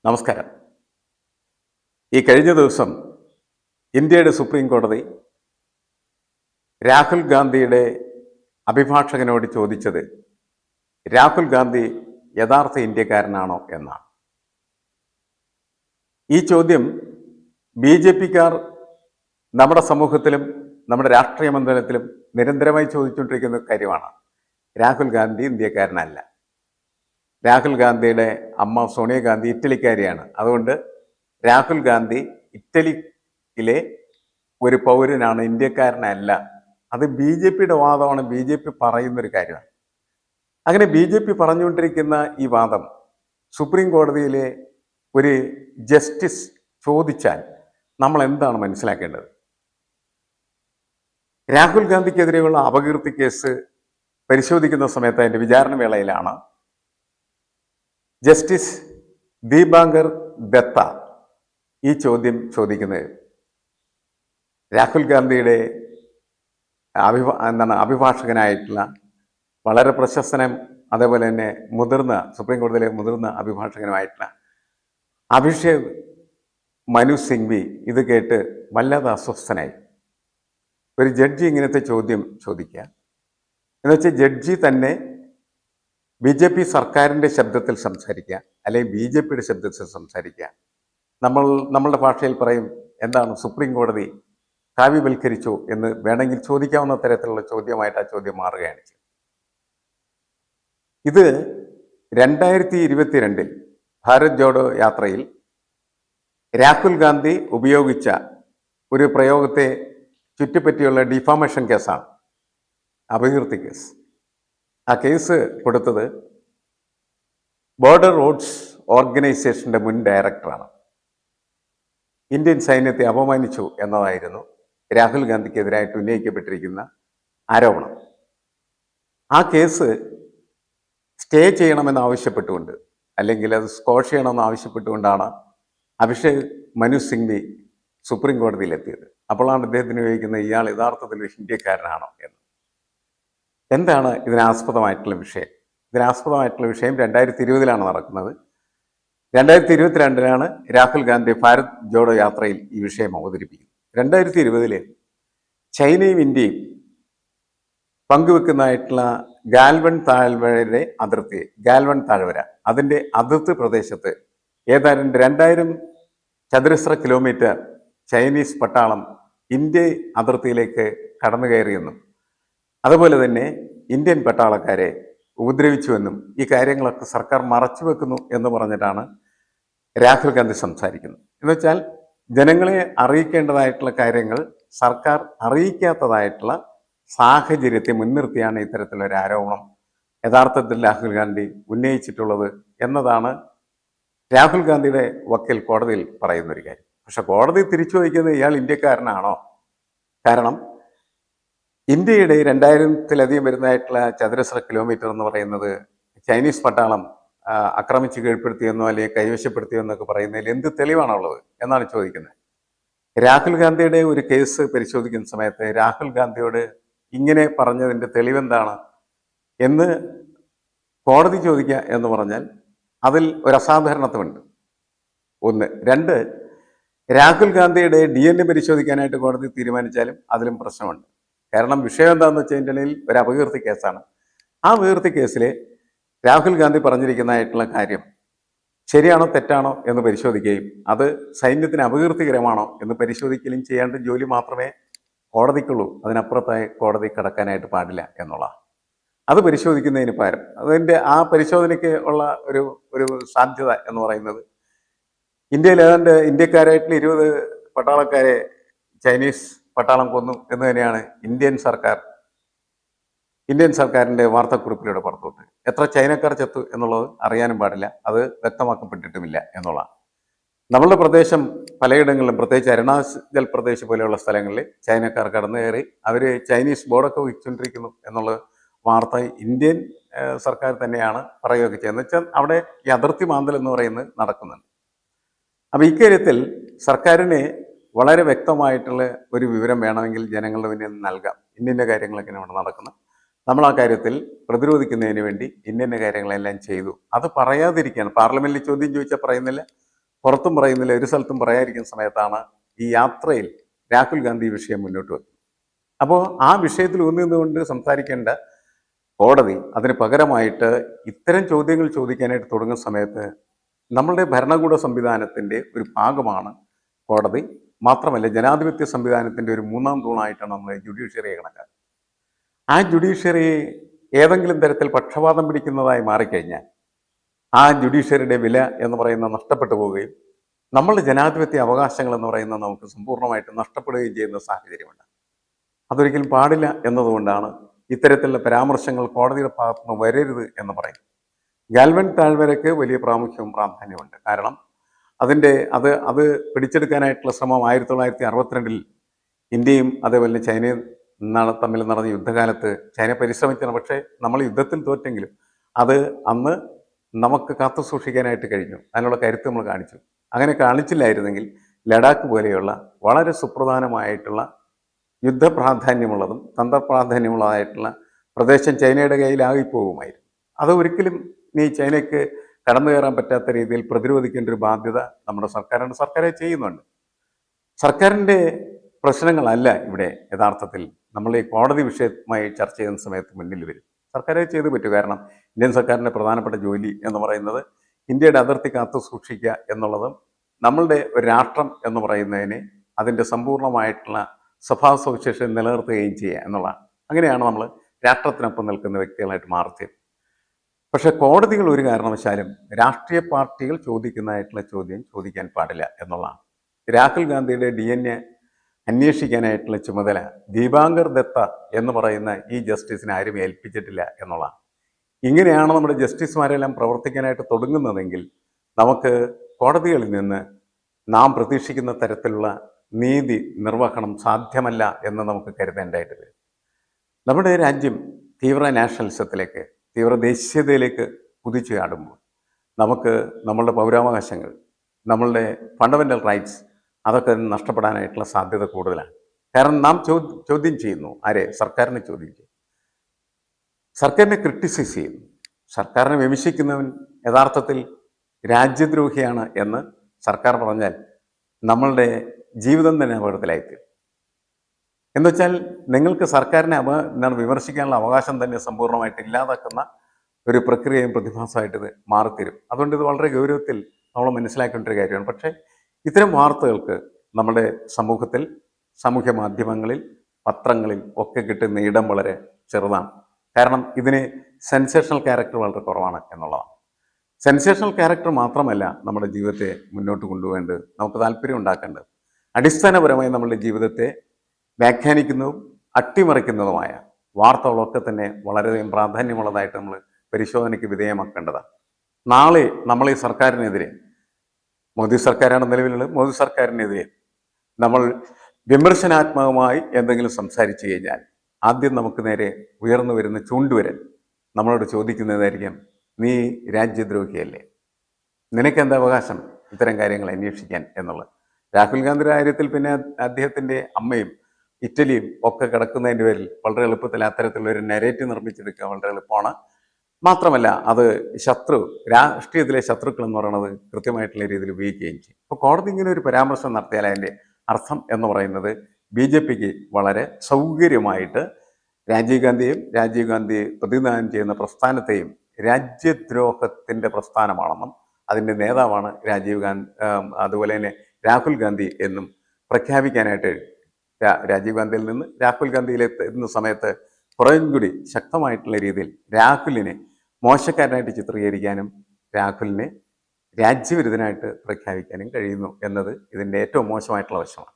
നമസ്കാരം. ഈ കഴിഞ്ഞ ദിവസം ഇന്ത്യയുടെ സുപ്രീം കോടതി രാഹുൽ ഗാന്ധിയുടെ അഭിഭാഷകനോട് ചോദിച്ചത് രാഹുൽ ഗാന്ധി യഥാർത്ഥ ഇന്ത്യക്കാരനാണോ എന്നാണ്. ഈ ചോദ്യം ബി ജെ പിക്കാർ നമ്മുടെ സമൂഹത്തിലും നമ്മുടെ രാഷ്ട്രീയ മണ്ഡലത്തിലും നിരന്തരമായി ചോദിച്ചുകൊണ്ടിരിക്കുന്ന കാര്യമാണ്. രാഹുൽ ഗാന്ധി ഇന്ത്യക്കാരനല്ല. രാഹുൽ ഗാന്ധിയുടെ അമ്മ സോണിയാഗാന്ധി ഇറ്റലിക്കാരിയാണ്. അതുകൊണ്ട് രാഹുൽ ഗാന്ധി ഇറ്റലിയിലെ ഒരു പൗരനാണ്, ഇന്ത്യക്കാരനല്ല. അത് ബി ജെ പിയുടെ വാദമാണ്, ബി ജെ പി പറയുന്നൊരു കാര്യമാണ്. അങ്ങനെ ബി ജെ പി പറഞ്ഞുകൊണ്ടിരിക്കുന്ന ഈ വാദം സുപ്രീം കോടതിയിലെ ഒരു ജസ്റ്റിസ് ചോദിച്ചാൽ നമ്മൾ എന്താണ് മനസ്സിലാക്കേണ്ടത്? രാഹുൽ ഗാന്ധിക്കെതിരെയുള്ള അപകീർത്തി കേസ് പരിശോധിക്കുന്ന സമയത്ത് അതിൻ്റെ വിചാരണ വേളയിലാണ് ജസ്റ്റിസ് ദീപാങ്കർ ദത്ത ഈ ചോദ്യം ചോദിക്കുന്നത്. രാഹുൽ ഗാന്ധിയുടെ അഭിഭാഷകനായിട്ടുള്ള വളരെ പ്രശസ്തനും അതേപോലെ തന്നെ സുപ്രീം കോടതിയിലെ മുതിർന്ന അഭിഭാഷകനുമായിട്ടുള്ള അഭിഷേക് മനു സിംഗ്വി ഇത് കേട്ട് വല്ലാതെ അസ്വസ്ഥനായി. ഒരു ജഡ്ജി ഇങ്ങനത്തെ ചോദ്യം ചോദിക്കുക എന്നുവെച്ചാൽ ജഡ്ജി തന്നെ ബി ജെ പി സർക്കാരിൻ്റെ ശബ്ദത്തിൽ സംസാരിക്കുക, അല്ലെങ്കിൽ ബി ജെ പിയുടെ ശബ്ദത്തിൽ സംസാരിക്കുക. നമ്മളുടെ ഭാഷയിൽ പറയും, എന്താണ് സുപ്രീം കോടതി കാവ്യവൽക്കരിച്ചു എന്ന് വേണമെങ്കിൽ ചോദിക്കാവുന്ന തരത്തിലുള്ള ചോദ്യമായിട്ട് ആ ചോദ്യം മാറുകയാണ് ചെയ്തത്. ഇത് 2022 ഭാരത് ജോഡോ യാത്രയിൽ രാഹുൽ ഗാന്ധി ഉപയോഗിച്ച ഒരു പ്രയോഗത്തെ ചുറ്റിപ്പറ്റിയുള്ള ഡിഫാമേഷൻ കേസാണ്, അപകീർത്തി കേസ്. ആ കേസ് കൊടുത്തത് ബോർഡർ റോഡ്സ് ഓർഗനൈസേഷൻ്റെ മുൻ ഡയറക്ടറാണ്. ഇന്ത്യൻ സൈന്യത്തെ അപമാനിച്ചു എന്നതായിരുന്നു രാഹുൽ ഗാന്ധിക്കെതിരായിട്ട് ഉന്നയിക്കപ്പെട്ടിരിക്കുന്ന ആരോപണം. ആ കേസ് സ്റ്റേ ചെയ്യണമെന്ന് ആവശ്യപ്പെട്ടുകൊണ്ട്, അല്ലെങ്കിൽ അത് സ്ക്വാഷ് ചെയ്യണമെന്ന് ആവശ്യപ്പെട്ടുകൊണ്ടാണ് അഭിഷേക് മനു സിംഗ്വി സുപ്രീം കോടതിയിലെത്തിയത്. അപ്പോഴാണ് അദ്ദേഹത്തിന് ചോദിക്കുന്നത്, ഇയാൾ യഥാർത്ഥത്തിൽ ഇന്ത്യക്കാരനാണോ എന്ന്. എന്താണ് ഇതിനാസ്പദമായിട്ടുള്ള വിഷയം? ഇതിനാസ്പദമായിട്ടുള്ള വിഷയം 2020 നടക്കുന്നത്. 2022 രാഹുൽ ഗാന്ധി ഭാരത് ജോഡോ യാത്രയിൽ ഈ വിഷയം അവതരിപ്പിക്കുന്നത്. 2020 ചൈനയും ഇന്ത്യയും പങ്കുവെക്കുന്നതായിട്ടുള്ള ഗാൽവൻ താഴ്വരയുടെ അതിർത്തി, ഗാൽവൻ താഴ്വര, അതിൻ്റെ അതിർത്തി പ്രദേശത്ത് ഏതാണ്ട് 2000 ചതുരശ്ര കിലോമീറ്റർ ചൈനീസ് പട്ടാളം ഇന്ത്യ അതിർത്തിയിലേക്ക് കടന്നു കയറിയെന്നും അതുപോലെ തന്നെ ഇന്ത്യൻ പട്ടാളക്കാരെ ഉപദ്രവിച്ചുവെന്നും ഈ കാര്യങ്ങളൊക്കെ സർക്കാർ മറച്ചു വെക്കുന്നു എന്ന് പറഞ്ഞിട്ടാണ് രാഹുൽ ഗാന്ധി സംസാരിക്കുന്നത്. എന്നുവെച്ചാൽ ജനങ്ങളെ അറിയിക്കേണ്ടതായിട്ടുള്ള കാര്യങ്ങൾ സർക്കാർ അറിയിക്കാത്തതായിട്ടുള്ള സാഹചര്യത്തെ മുൻനിർത്തിയാണ് ഇത്തരത്തിലൊരു ആരോപണം യഥാർത്ഥത്തിൽ രാഹുൽ ഗാന്ധി ഉന്നയിച്ചിട്ടുള്ളത് എന്നതാണ് രാഹുൽ ഗാന്ധിയുടെ വക്കീൽ കോടതിയിൽ പറയുന്നൊരു കാര്യം. പക്ഷെ കോടതി തിരിച്ചു വയ്ക്കുന്നത് ഇയാൾ ഇന്ത്യക്കാരനാണോ? കാരണം ഇന്ത്യയുടെ 2000-ലധികം വരുന്നതായിട്ടുള്ള ചതുരശ്ര കിലോമീറ്റർ എന്ന് പറയുന്നത് ചൈനീസ് പട്ടാളം ആക്രമിച്ച് കീഴ്പ്പെടുത്തിയെന്നോ അല്ലെങ്കിൽ കൈവശപ്പെടുത്തിയോ എന്നൊക്കെ പറയുന്നതിൽ എന്ത് തെളിവാണുള്ളത് എന്നാണ് ചോദിക്കുന്നത്. രാഹുൽ ഗാന്ധിയുടെ ഒരു കേസ് പരിശോധിക്കുന്ന സമയത്ത് രാഹുൽ ഗാന്ധിയോട് ഇങ്ങനെ പറഞ്ഞതിൻ്റെ തെളിവെന്താണ് എന്ന് കോടതി ചോദിക്കുക എന്ന് പറഞ്ഞാൽ അതിൽ ഒരു അസാധാരണത്വമുണ്ട്. ഒന്ന്. രണ്ട്, രാഹുൽ ഗാന്ധിയുടെ DNA പരിശോധിക്കാനായിട്ട് കോടതി തീരുമാനിച്ചാലും അതിലും പ്രശ്നമുണ്ട്. കാരണം വിഷയം എന്താണെന്ന് വെച്ചിട്ടുണ്ടെങ്കിൽ ഒരു അപകീർത്തി കേസാണ്. ആ അപകീർത്തി കേസിൽ രാഹുൽ ഗാന്ധി പറഞ്ഞിരിക്കുന്നതായിട്ടുള്ള കാര്യം ശരിയാണോ തെറ്റാണോ എന്ന് പരിശോധിക്കുകയും അത് സൈന്യത്തിന് അപകീർത്തികരമാണോ എന്ന് പരിശോധിക്കുകയും ചെയ്യേണ്ട ജോലി മാത്രമേ കോടതിക്കുള്ളൂ. അതിനപ്പുറത്തായി കോടതി കടക്കാനായിട്ട് പാടില്ല എന്നുള്ളതാണ്. അത് പരിശോധിക്കുന്നതിന് പകരം അതിൻ്റെ ആ പരിശോധനയ്ക്ക് ഉള്ള ഒരു സാധ്യത എന്ന് പറയുന്നത് ഇന്ത്യയിൽ ഏതാണ്ട് ഇന്ത്യക്കാരായിട്ടുള്ള 20 പട്ടാളക്കാരെ ചൈനീസ് പട്ടാളം കൊന്നു എന്ന് തന്നെയാണ് ഇന്ത്യൻ സർക്കാരിൻ്റെ വാർത്താക്കുറിപ്പിലൂടെ പുറത്തുവിട്ട്. എത്ര ചൈനക്കാർ ചത്തു എന്നുള്ളത് അറിയാനും പാടില്ല, അത് വ്യക്തമാക്കപ്പെട്ടിട്ടുമില്ല എന്നുള്ളതാണ്. നമ്മളുടെ പ്രദേശം പലയിടങ്ങളിലും, പ്രത്യേകിച്ച് അരുണാചൽ പ്രദേശ് പോലെയുള്ള സ്ഥലങ്ങളിൽ ചൈനക്കാർ കടന്നു കയറി അവർ ചൈനീസ് ബോർഡൊക്കെ വഹിച്ചുകൊണ്ടിരിക്കുന്നു എന്നുള്ള വാർത്ത ഇന്ത്യൻ സർക്കാർ തന്നെയാണ് പറയുകയൊക്കെ ചെയ്യുന്നത്. വെച്ചാൽ അവിടെ ഈ അതിർത്തി മാന്തൽ എന്ന് പറയുന്നത് നടക്കുന്നുണ്ട്. അപ്പോൾ ഇക്കാര്യത്തിൽ സർക്കാരിന് വളരെ വ്യക്തമായിട്ടുള്ള ഒരു വിവരം വേണമെങ്കിൽ ജനങ്ങളുടെ മുന്നിൽ നൽകാം. ഇന്നിന്ന കാര്യങ്ങളൊക്കെയാണ് ഇവിടെ നടക്കുന്നത്, നമ്മൾ ആ കാര്യത്തിൽ പ്രതിരോധിക്കുന്നതിന് വേണ്ടി ഇന്നിന്ന കാര്യങ്ങളെല്ലാം ചെയ്തു. അത് പറയാതിരിക്കുകയാണ്. പാർലമെന്റിൽ ചോദ്യം ചോദിച്ചാൽ പറയുന്നില്ല, പുറത്തും പറയുന്നില്ല, ഒരു സ്ഥലത്തും പറയാതിരിക്കുന്ന സമയത്താണ് ഈ യാത്രയിൽ രാഹുൽ ഗാന്ധി ഈ വിഷയം മുന്നോട്ട് വെക്കുന്നത്. അപ്പോൾ ആ വിഷയത്തിൽ ഊന്നിന്നുകൊണ്ട് സംസാരിക്കേണ്ട കോടതി അതിന് പകരമായിട്ട് ഇത്തരം ചോദ്യങ്ങൾ ചോദിക്കാനായിട്ട് തുടങ്ങുന്ന സമയത്ത് നമ്മളുടെ ഭരണകൂട സംവിധാനത്തിൻ്റെ ഒരു ഭാഗമാണ് കോടതി. മാത്രമല്ല, ജനാധിപത്യ സംവിധാനത്തിൻ്റെ ഒരു മൂന്നാം തൂണായിട്ടാണ് നമ്മൾ ജുഡീഷ്യറിയെ കണക്കാക്കുന്നത്. ആ ജുഡീഷ്യറി ഏതെങ്കിലും തരത്തിൽ പക്ഷപാതം പിടിക്കുന്നതായി മാറിക്കഴിഞ്ഞാൽ ആ ജുഡീഷ്യറിയുടെ വില എന്ന് പറയുന്നത് നഷ്ടപ്പെട്ടു പോവുകയും നമ്മളുടെ ജനാധിപത്യ അവകാശങ്ങൾ എന്ന് പറയുന്നത് നമുക്ക് സമ്പൂർണ്ണമായിട്ട് നഷ്ടപ്പെടുകയും ചെയ്യുന്ന സാഹചര്യമുണ്ട്. അതൊരിക്കലും പാടില്ല എന്നതുകൊണ്ടാണ് ഇത്തരത്തിലുള്ള പരാമർശങ്ങൾ കോടതിയുടെ ഭാഗത്തുനിന്ന് വരരുത് എന്ന് പറയും. ഗാൽവൻ താഴ്വരയ്ക്ക് വലിയ പ്രാമുഖ്യവും പ്രാധാന്യമുണ്ട്. കാരണം അത് പിടിച്ചെടുക്കാനായിട്ടുള്ള ശ്രമം 1962 ഇന്ത്യയും അതേപോലെ ചൈനയും തമ്മിൽ നടന്ന യുദ്ധകാലത്ത് ചൈന പരിശ്രമിച്ചാണ്. പക്ഷേ നമ്മൾ യുദ്ധത്തിൽ തോറ്റെങ്കിലും അത് അന്ന് നമുക്ക് കാത്തു സൂക്ഷിക്കാനായിട്ട് കഴിഞ്ഞു. അതിനുള്ള കരുത്ത് നമ്മൾ കാണിച്ചു. അങ്ങനെ കാണിച്ചില്ലായിരുന്നെങ്കിൽ ലഡാക്ക് പോലെയുള്ള വളരെ സുപ്രധാനമായിട്ടുള്ള യുദ്ധപ്രാധാന്യമുള്ളതും തന്ത്രപ്രാധാന്യമുള്ളതായിട്ടുള്ള പ്രദേശം ചൈനയുടെ കയ്യിലാകിപ്പോകുമായിരുന്നു. അത് ഒരിക്കലും നീ ചൈനയ്ക്ക് കടന്നു കയറാൻ പറ്റാത്ത രീതിയിൽ പ്രതിരോധിക്കേണ്ട ഒരു ബാധ്യത നമ്മുടെ സർക്കാരുണ്ട്. സർക്കാരെ ചെയ്യുന്നുണ്ട്. സർക്കാരിൻ്റെ പ്രശ്നങ്ങളല്ല ഇവിടെ യഥാർത്ഥത്തിൽ നമ്മൾ ഈ കോടതി വിഷയമായി ചർച്ച ചെയ്യുന്ന സമയത്ത് മുന്നിൽ വരും. സർക്കാരെ ചെയ്തു പറ്റൂ. കാരണം ഇന്ത്യൻ സർക്കാരിൻ്റെ പ്രധാനപ്പെട്ട ജോലി എന്ന് പറയുന്നത് ഇന്ത്യയുടെ അതിർത്തി കാത്തു സൂക്ഷിക്കുക എന്നുള്ളതും നമ്മളുടെ ഒരു രാഷ്ട്രം എന്ന് പറയുന്നതിനെ അതിൻ്റെ സമ്പൂർണ്ണമായിട്ടുള്ള സ്വഭാവ സവിശേഷത നിലനിർത്തുകയും ചെയ്യുക എന്നുള്ളതാണ്. അങ്ങനെയാണ് നമ്മൾ രാഷ്ട്രത്തിനൊപ്പം നിൽക്കുന്ന വ്യക്തികളായിട്ട് മാറുന്നത്. പക്ഷെ കോടതികൾ ഒരു കാരണവശാലും രാഷ്ട്രീയ പാർട്ടികൾ ചോദിക്കുന്നതായിട്ടുള്ള ചോദ്യം ചോദിക്കാൻ പാടില്ല എന്നുള്ളതാണ്. രാഹുൽ ഗാന്ധിയുടെ DNA അന്വേഷിക്കാനായിട്ടുള്ള ചുമതല ദീപാങ്കർ ദത്ത എന്ന് പറയുന്ന ഈ ജസ്റ്റിസിനെ ആരും ഏൽപ്പിച്ചിട്ടില്ല എന്നുള്ളതാണ്. ഇങ്ങനെയാണ് നമ്മുടെ ജസ്റ്റിസുമാരെല്ലാം പ്രവർത്തിക്കാനായിട്ട് തുടങ്ങുന്നതെങ്കിൽ നമുക്ക് കോടതികളിൽ നിന്ന് നാം പ്രതീക്ഷിക്കുന്ന തരത്തിലുള്ള നീതി നിർവഹണം സാധ്യമല്ല എന്ന് നമുക്ക് കരുതേണ്ടതായിട്ട് വരും. നമ്മുടെ രാജ്യം തീവ്ര നാഷണലിസത്തിലേക്ക്, തീവ്ര ദേശീയതയിലേക്ക് കുതിച്ചു ചാടുമ്പോൾ നമുക്ക് നമ്മളുടെ പൗരാവകാശങ്ങൾ, നമ്മളുടെ ഫണ്ടമെൻ്റൽ റൈറ്റ്സ് അതൊക്കെ നഷ്ടപ്പെടാനായിട്ടുള്ള സാധ്യത കൂടുതലാണ്. കാരണം നാം ചോദ്യം ചെയ്യുന്നു. ആരെ? സർക്കാരിനെ ചോദ്യം ചെയ്യും. സർക്കാരിനെ ക്രിട്ടിസൈസ് ചെയ്യുന്നു. സർക്കാരിനെ വിമർശിക്കുന്നവൻ യഥാർത്ഥത്തിൽ രാജ്യദ്രോഹിയാണ് എന്ന് സർക്കാർ പറഞ്ഞാൽ നമ്മളുടെ ജീവിതം തന്നെ അപകടത്തിലായിത്തീരും. എന്നുവെച്ചാൽ നിങ്ങൾക്ക് സർക്കാരിനെ വിമർശിക്കാനുള്ള അവകാശം തന്നെ സമ്പൂർണ്ണമായിട്ട് ഇല്ലാതാക്കുന്ന ഒരു പ്രക്രിയയും പ്രതിഭാസമായിട്ട് ഇത് മാറിത്തരും. അതുകൊണ്ട് ഇത് വളരെ ഗൗരവത്തിൽ നമ്മൾ മനസ്സിലാക്കേണ്ട ഒരു കാര്യമാണ്. പക്ഷേ ഇത്തരം വാർത്തകൾക്ക് നമ്മുടെ സമൂഹത്തിൽ, സാമൂഹ്യ മാധ്യമങ്ങളിൽ, പത്രങ്ങളിൽ ഒക്കെ കിട്ടുന്ന ഇടം വളരെ ചെറുതാണ്. കാരണം ഇതിന് സെൻസേഷണൽ ക്യാരക്ടർ വളരെ കുറവാണ് എന്നുള്ളതാണ്. സെൻസേഷണൽ ക്യാരക്ടർ മാത്രമല്ല നമ്മുടെ ജീവിതത്തെ മുന്നോട്ട് കൊണ്ടുപോകേണ്ടത്, നമുക്ക് താല്പര്യം ഉണ്ടാക്കേണ്ടത്. അടിസ്ഥാനപരമായി നമ്മുടെ ജീവിതത്തെ വ്യാഖ്യാനിക്കുന്നതും അട്ടിമറിക്കുന്നതുമായ വാർത്തകളൊക്കെ തന്നെ വളരെയധികം പ്രാധാന്യമുള്ളതായിട്ട് നമ്മൾ പരിശോധനയ്ക്ക് വിധേയമാക്കേണ്ടതാണ്. നാളെ നമ്മൾ ഈ സർക്കാരിനെതിരെ, മോദി സർക്കാരാണ് നിലവിലുള്ളത്, മോദി സർക്കാരിനെതിരെ നമ്മൾ വിമർശനാത്മകമായി എന്തെങ്കിലും സംസാരിച്ചു കഴിഞ്ഞാൽ ആദ്യം നമുക്ക് നേരെ ഉയർന്നു വരുന്ന ചൂണ്ടുവരൽ നമ്മളോട് ചോദിക്കുന്നതായിരിക്കും, നീ രാജ്യദ്രോഹിയല്ലേ, നിനക്കെന്താ അവകാശം ഇത്തരം കാര്യങ്ങൾ അന്വേഷിക്കാൻ എന്നുള്ളത്. രാഹുൽ ഗാന്ധിയുടെ കാര്യത്തിൽ പിന്നെ അദ്ദേഹത്തിൻ്റെ അമ്മയും ഇറ്റലിയും ഒക്കെ കിടക്കുന്നതിൻ്റെ പേരിൽ വളരെ എളുപ്പത്തിൽ അത്തരത്തിലുള്ള ഒരു നെറേറ്റീവ് നിർമ്മിച്ചെടുക്കുക വളരെ എളുപ്പമാണ്. മാത്രമല്ല അത് രാഷ്ട്രീയത്തിലെ ശത്രുക്കൾ എന്ന് പറയുന്നത് കൃത്യമായിട്ടുള്ള രീതിയിൽ ഉപയോഗിക്കുകയും ചെയ്യും. അപ്പോൾ കോടതി ഇങ്ങനെ ഒരു പരാമർശം നടത്തിയാൽ അതിൻ്റെ അർത്ഥം എന്ന് പറയുന്നത് BJPക്ക് വളരെ സൗകര്യമായിട്ട് രാജീവ് ഗാന്ധി പ്രതിനിധാനം ചെയ്യുന്ന പ്രസ്ഥാനത്തെയും രാജ്യദ്രോഹത്തിൻ്റെ പ്രസ്ഥാനമാണെന്നും അതിൻ്റെ നേതാവാണ് അതുപോലെ തന്നെ രാഹുൽ ഗാന്ധി എന്നും പ്രഖ്യാപിക്കാനായിട്ട് രാജീവ് ഗാന്ധിയിൽ നിന്ന് രാഹുൽ ഗാന്ധിയിലെത്തുന്ന സമയത്ത് കുറേയും കൂടി ശക്തമായിട്ടുള്ള രീതിയിൽ രാഹുലിനെ മോശക്കാരനായിട്ട് ചിത്രീകരിക്കാനും രാഹുലിനെ രാജ്യവിരുദ്ധനായിട്ട് പ്രഖ്യാപിക്കാനും കഴിയുന്നു എന്നത് ഇതിൻ്റെ ഏറ്റവും മോശമായിട്ടുള്ള വശമാണ്.